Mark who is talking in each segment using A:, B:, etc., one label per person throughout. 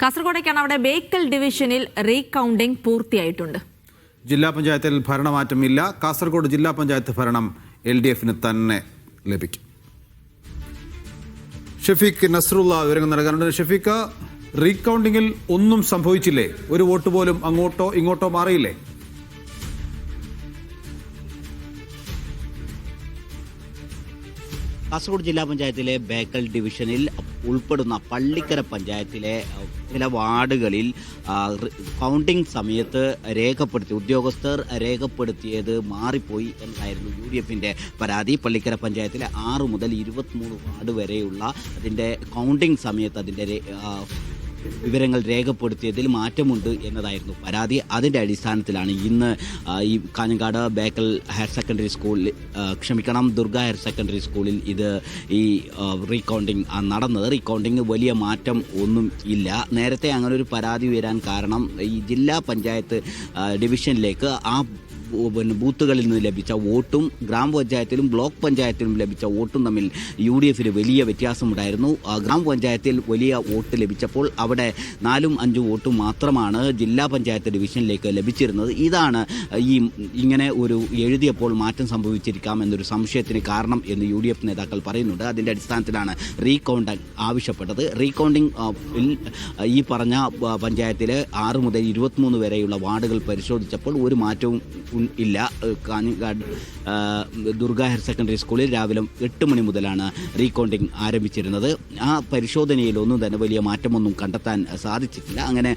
A: കാസർഗോഡേക്കാണ്. അവിടെ ബേക്കൽ ഡിവിഷനിൽ റീകൗണ്ടിംഗ് പൂർത്തിയായിട്ടുണ്ട്.
B: ജില്ലാ പഞ്ചായത്തിൽ ഭരണമാറ്റമില്ല. കാസർഗോഡ് ജില്ലാ പഞ്ചായത്ത് ഭരണം LDFന് തന്നെ ലഭിക്കും. ഷഫീഖ് നസ്രുള്ള വിവരങ്ങൾ നൽകാനുണ്ട്. ഷഫീഖ്, റീകൗണ്ടിങ്ങിൽ ഒന്നും സംഭവിച്ചില്ലേ? ഒരു വോട്ട് പോലും അങ്ങോട്ടോ ഇങ്ങോട്ടോ മാറിയില്ലേ?
C: കാസർഗോഡ് ജില്ലാ പഞ്ചായത്തിലെ ബേക്കൽ ഡിവിഷനിൽ ഉൾപ്പെടുന്ന പള്ളിക്കര പഞ്ചായത്തിലെ ചില വാർഡുകളിൽ കൗണ്ടിംഗ് സമയത്ത് ഉദ്യോഗസ്ഥർ രേഖപ്പെടുത്തിയത് മാറിപ്പോയി എന്നായിരുന്നു UDFന്റെ പരാതി. പള്ളിക്കര പഞ്ചായത്തിലെ 6 മുതൽ 23 വാർഡ് വരെയുള്ള അതിൻ്റെ കൗണ്ടിംഗ് സമയത്ത് അതിൻ്റെ വിവരങ്ങൾ രേഖപ്പെടുത്തിയതിൽ മാറ്റമുണ്ട് എന്നതായിരുന്നു പരാതി. അതിൻ്റെ അടിസ്ഥാനത്തിലാണ് ഇന്ന് ഈ കാഞ്ഞങ്ങാട് ബേക്കൽ ഹയർ സെക്കൻഡറി സ്കൂളിൽ ദുർഗ ഹയർ സെക്കൻഡറി സ്കൂളിൽ ഈ റീകൗണ്ടിങ് നടന്നത്. റീകൗണ്ടിങ് വലിയ മാറ്റം ഒന്നും ഇല്ല. നേരത്തെ അങ്ങനെ ഒരു പരാതി വരാൻ കാരണം ഈ ജില്ലാ പഞ്ചായത്ത് ഡിവിഷനിലേക്ക് ബൂത്തുകളിൽ നിന്ന് ലഭിച്ച വോട്ടും ഗ്രാമപഞ്ചായത്തിലും ബ്ലോക്ക് പഞ്ചായത്തിലും ലഭിച്ച വോട്ടും തമ്മിൽ UDFന് വലിയ വ്യത്യാസമുണ്ടായിരുന്നു. ഗ്രാമപഞ്ചായത്തിൽ വലിയ വോട്ട് ലഭിച്ചപ്പോൾ അവിടെ 4-5 വോട്ടും മാത്രമാണ് ജില്ലാ പഞ്ചായത്ത് ഡിവിഷനിലേക്ക് ലഭിച്ചിരുന്നത്. ഇതാണ് ഇങ്ങനെ ഒരു എഴുതിയപ്പോൾ മാറ്റം സംഭവിച്ചിരിക്കാം എന്നൊരു സംശയത്തിന് കാരണം എന്ന് UDF നേതാക്കൾ പറയുന്നുണ്ട്. അതിൻ്റെ അടിസ്ഥാനത്തിലാണ് റീകൗണ്ടിംഗ് ആവശ്യപ്പെട്ടത്. റീകൗണ്ടിംഗ് ഈ പറഞ്ഞ പഞ്ചായത്തിലെ 6 മുതൽ 23 വരെയുള്ള വാർഡുകൾ പരിശോധിച്ചപ്പോൾ ഒരു മാറ്റവും ഇല്ല. കാഞ്ഞങ്ങാട് ദുർഗ ഹയർ സെക്കൻഡറി സ്കൂളിൽ രാവിലെ 8 മണി മുതലാണ് റീകൗണ്ടിംഗ് ആരംഭിച്ചിരുന്നത്. ആ പരിശോധനയിലൊന്നും തന്നെ വലിയ മാറ്റമൊന്നും കണ്ടെത്താൻ സാധിച്ചിട്ടില്ല. അങ്ങനെ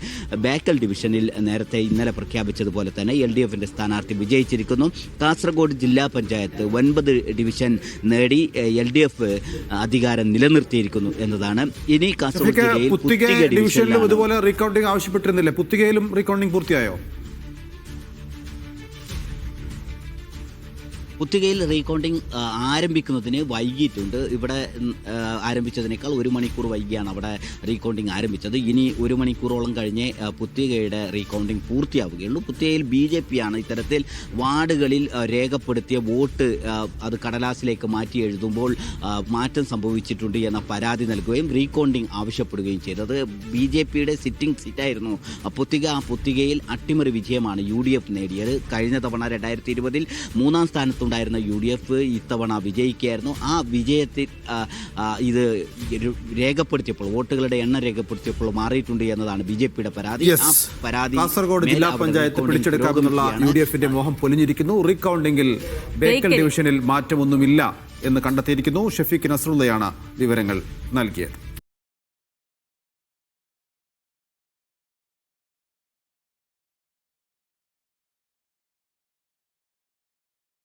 C: ബേക്കൽ ഡിവിഷനിൽ നേരത്തെ ഇന്നലെ പ്രഖ്യാപിച്ചതുപോലെ തന്നെ LDFന്റെ സ്ഥാനാർത്ഥി വിജയിച്ചിരിക്കുന്നു. കാസർഗോഡ് ജില്ലാ പഞ്ചായത്ത് 9 ഡിവിഷൻ നേടി LDF അധികാരം നിലനിർത്തിയിരിക്കുന്നു എന്നതാണ്. ഇനി കാസർഗോഡ് ജില്ലയിൽ
B: ഇതുപോലെ റീകൗണ്ടിംഗ് ആവശ്യപ്പെട്ടിരുന്നില്ലേ? പുത്തികയിലും റീകൗണ്ടിംഗ് പൂർത്തിയായോ?
C: പുത്തികയിൽ റീകൗണ്ടിംഗ് ആരംഭിക്കുന്നതിന് വൈകിയിട്ടുണ്ട്. ഇവിടെ ആരംഭിച്ചതിനേക്കാൾ 1 മണിക്കൂർ വൈകിയാണ് അവിടെ റീകൗണ്ടിംഗ് ആരംഭിച്ചത്. ഇനി 1 മണിക്കൂറോളം കഴിഞ്ഞ് പുത്തികയുടെ റീകൗണ്ടിംഗ് പൂർത്തിയാവുകയുള്ളൂ. പുത്തികയിൽ BJP ആണ് ഇത്തരത്തിൽ വാർഡുകളിൽ രേഖപ്പെടുത്തിയ വോട്ട് അത് കടലാസിലേക്ക് മാറ്റി എഴുതുമ്പോൾ മാറ്റം സംഭവിച്ചിട്ടുണ്ട് എന്ന പരാതി നൽകുകയും റീകൗണ്ടിംഗ് ആവശ്യപ്പെടുകയും ചെയ്തത്. BJPയുടെ സിറ്റിംഗ് സീറ്റായിരുന്നു പുത്തിക. ആ പുത്തികയിൽ അട്ടിമറി വിജയമാണ് UDF നേടിയത്. കഴിഞ്ഞ തവണ 2020 3-ാം സ്ഥാനത്ത് ഉണ്ടായിരുന്ന UDF ഇത്തവണ വിജയിക്കുകയായിരുന്നു. ആ വിജയത്തിൽ ഇത് രേഖപ്പെടുത്തിയപ്പോൾ വോട്ടുകളുടെ എണ്ണം രേഖപ്പെടുത്തിയപ്പോൾ മാറിയിട്ടുണ്ട് എന്നതാണ് BJPയുടെ പരാതി. ആ പരാതി
B: കാസർഗോഡ് ജില്ലാ പഞ്ചായത്ത് പിടിച്ചെടുക്കാമെന്നുള്ള UDFന്റെ മോഹം പൊലിഞ്ഞിരിക്കുന്നു. റീകൗണ്ടിംഗിൽ ബേക്കൽ ഡിവിഷനിൽ മാറ്റമൊന്നുമില്ല എന്ന് കണ്ടെത്തിയിരിക്കുന്നു. ഷഫീഖ് നസ്രുള്ളയാണ് വിവരങ്ങൾ നൽകിയത്.